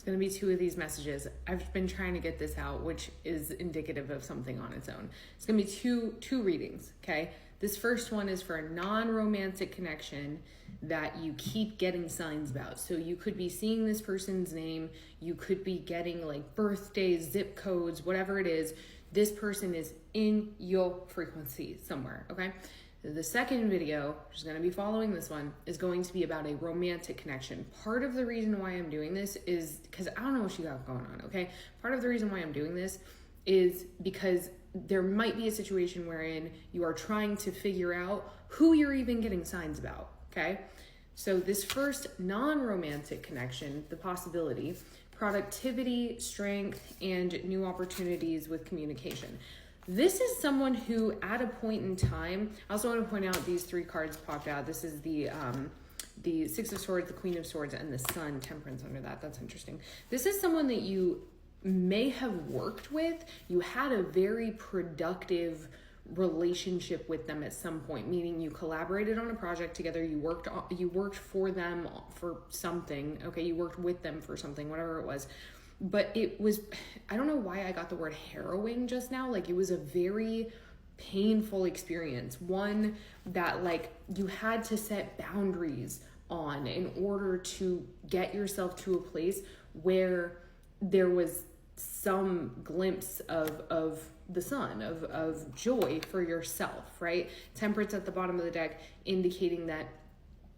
going to be two of these messages. I've been trying to get this out, which is indicative of something on its own. It's going to be two readings, okay? This first one is for a non-romantic connection that you keep getting signs about. So you could be seeing this person's name, you could be getting like birthdays, zip codes, whatever it is. This person is in your frequency somewhere, okay? The second video, which is going to be following this one, is going to be about a romantic connection. Part of the reason why I'm doing this is because I don't know what you got going on, okay? Part of the reason why I'm doing this is because there might be a situation wherein you are trying to figure out who you're even getting signs about, okay? So this first non-romantic connection, the possibility, productivity, strength, and new opportunities with communication. This is someone who at a point in time, I also want to point out these three cards popped out. This is the Six of Swords, the Queen of Swords, and the Sun, Temperance under that. That's interesting. This is someone that you may have worked with. You had a very productive relationship with them at some point, meaning you collaborated on a project together, you worked for them for something, okay, you worked with them for something, whatever it was. But it was, I don't know why I got the word harrowing just now. Like, it was a very painful experience, one that like you had to set boundaries on in order to get yourself to a place where there was some glimpse of the sun, of joy for yourself, right? Temperance at the bottom of the deck indicating that,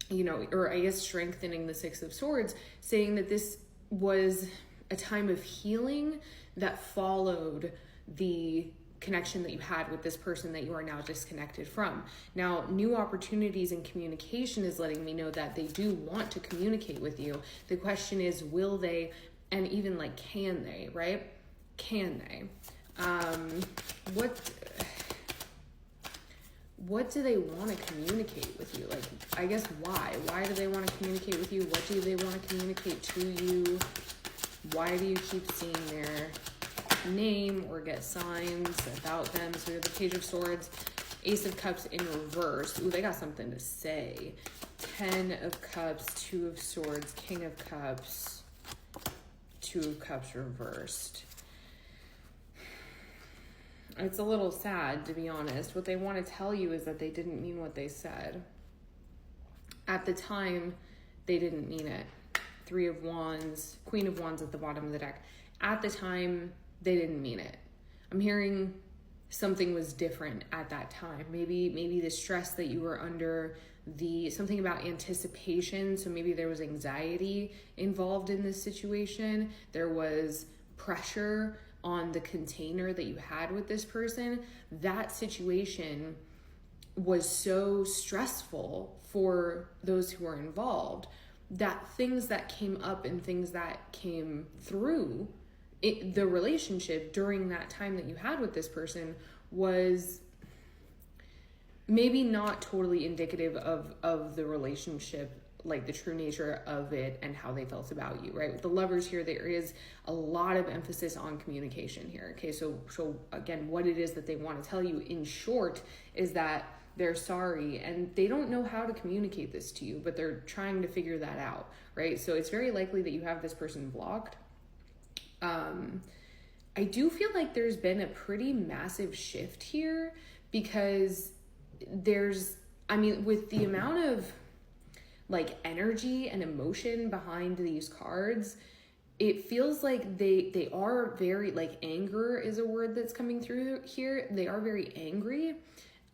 you know, or I guess strengthening the Six of Swords, saying that this was a time of healing that followed the connection that you had with this person that you are now disconnected from. Now, new opportunities in communication is letting me know that they do want to communicate with you. The question is, will they, and even like, can they, right? Can they? What do they want to communicate with you? Like, I guess why? Why do they want to communicate with you? What do they want to communicate to you? Why do you keep seeing their name or get signs about them? So we have the Page of Swords, Ace of Cups in reverse. Ooh, they got something to say. 10 of Cups, 2 of Swords, King of Cups, 2 of Cups reversed. It's a little sad, to be honest. What they want to tell you is that they didn't mean what they said. At the time, they didn't mean it. 3 of Wands, Queen of Wands at the bottom of the deck. At the time, they didn't mean it. I'm hearing something was different at that time. Maybe the stress that you were under, something about anticipation. So maybe there was anxiety involved in this situation. There was pressure on the container that you had with this person. That situation was so stressful for those who were involved that things that came up and things that came through the relationship during that time that you had with this person was maybe not totally indicative of the relationship, like the true nature of it and how they felt about you, right? With the Lovers here, there is a lot of emphasis on communication here, okay? So again, what it is that they want to tell you in short is that they're sorry and they don't know how to communicate this to you, but they're trying to figure that out, right? So it's very likely that you have this person blocked. I do feel like there's been a pretty massive shift here because with the amount of like energy and emotion behind these cards, it feels like they are very, like, anger is a word that's coming through here. They are very angry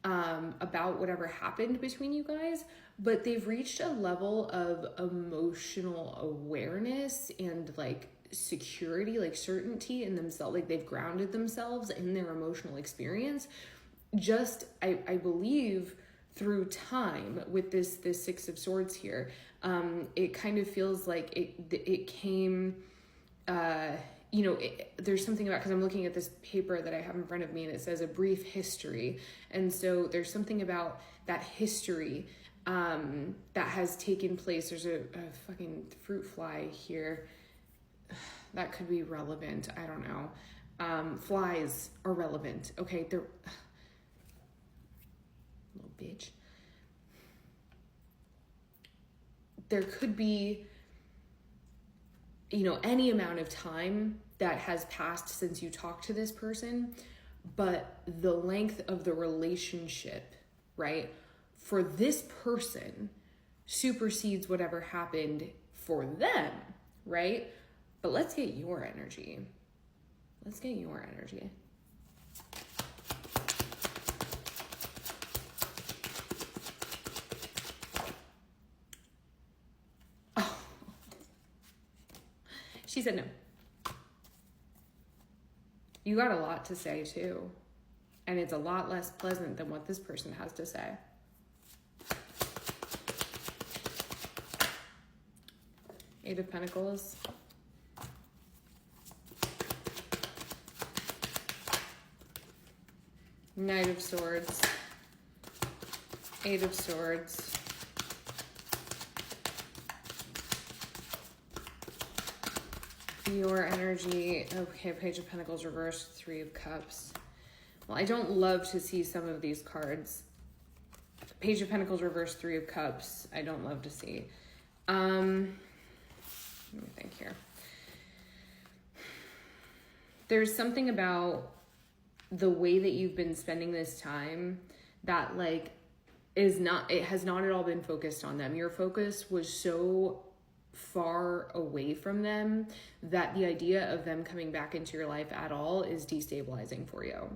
about whatever happened between you guys, but they've reached a level of emotional awareness and like security, like certainty in themselves. Like they've grounded themselves in their emotional experience. Just, I believe, through time with this Six of Swords here. It kind of feels like it came, there's something about, because I'm looking at this paper that I have in front of me and it says a brief history. And so there's something about that history that has taken place. There's a fucking fruit fly here that could be relevant. I don't know. Flies are relevant. Okay, they're little bitch. There could be any amount of time that has passed since you talked to this person, but the length of the relationship, right, for this person supersedes whatever happened for them, right? But let's get your energy. Let's get your energy. Oh. She said no. You got a lot to say too. And it's a lot less pleasant than what this person has to say. Eight of Pentacles. Knight of Swords. Eight of Swords. Your energy. Okay, Page of Pentacles reversed. Three of Cups. Well, I don't love to see some of these cards. Page of Pentacles reversed. Three of Cups. I don't love to see. Let me think here. There's something about the way that you've been spending this time that it has not at all been focused on them. Your focus was so far away from them that the idea of them coming back into your life at all is destabilizing for you.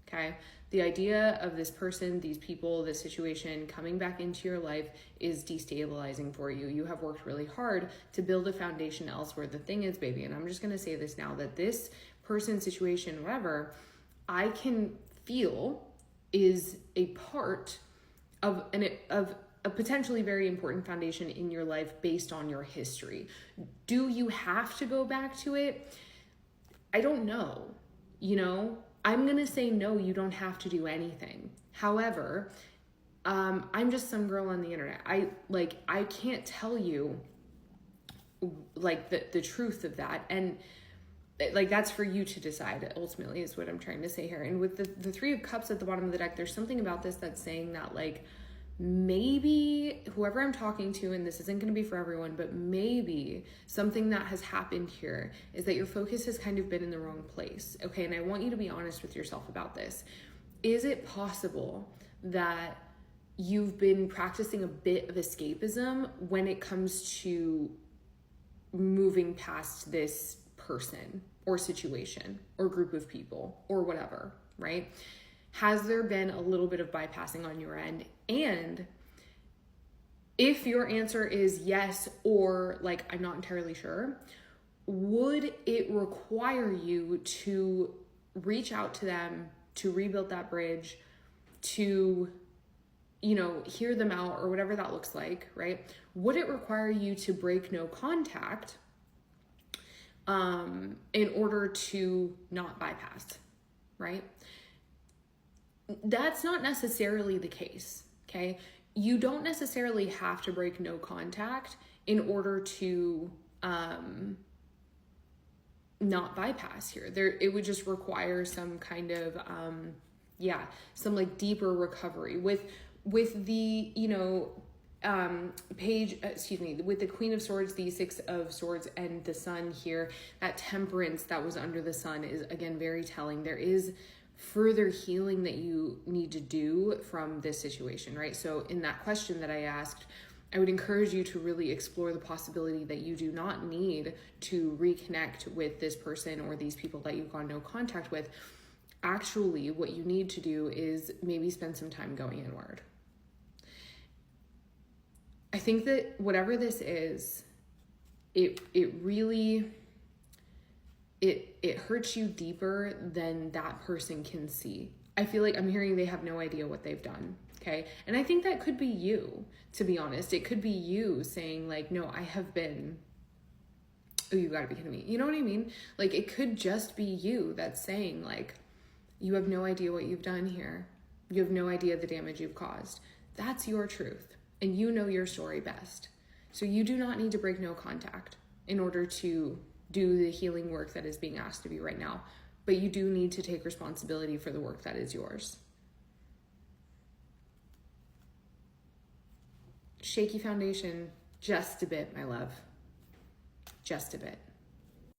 Okay. The idea of this person, these people, this situation coming back into your life is destabilizing for you. You have worked really hard to build a foundation elsewhere. The thing is, baby, and I'm just going to say this now, that this person, situation, whatever, I can feel is a part of a potentially very important foundation in your life based on your history. Do you have to go back to it? I don't know. I'm going to say no, you don't have to do anything. However, I'm just some girl on the internet. I can't tell you the truth of that. And that's for you to decide, ultimately, is what I'm trying to say here. And with the Three of Cups at the bottom of the deck, there's something about this that's saying that maybe whoever I'm talking to, and this isn't going to be for everyone, but maybe something that has happened here is that your focus has kind of been in the wrong place. Okay. And I want you to be honest with yourself about this. Is it possible that you've been practicing a bit of escapism when it comes to moving past this person or situation or group of people or whatever, right? Has there been a little bit of bypassing on your end? And if your answer is yes, or I'm not entirely sure, would it require you to reach out to them, to rebuild that bridge, to, hear them out, or whatever that looks like, right? Would it require you to break no contact in order to not bypass, right? That's not necessarily the case, okay? You don't necessarily have to break no contact in order to not bypass here. It would just require some kind of, some deeper recovery. With the, with the Queen of Swords, the Six of Swords, and the Sun here, that temperance that was under the sun is, again, very telling. There is further healing that you need to do from this situation, right? So in that question that I asked, I would encourage you to really explore the possibility that you do not need to reconnect with this person or these people that you've gone no contact with. Actually, what you need to do is maybe spend some time going inward. I think that whatever this is, it really hurts you deeper than that person can see. I feel like I'm hearing they have no idea what they've done. Okay. And I think that could be you, to be honest. It could be you saying no, I have been, oh, you gotta be kidding me. You know what I mean? It could just be you that's saying you have no idea what you've done here. You have no idea the damage you've caused. That's your truth. And you know your story best. So you do not need to break no contact in order to do the healing work that is being asked of you right now. But you do need to take responsibility for the work that is yours. Shaky foundation, just a bit, my love. Just a bit.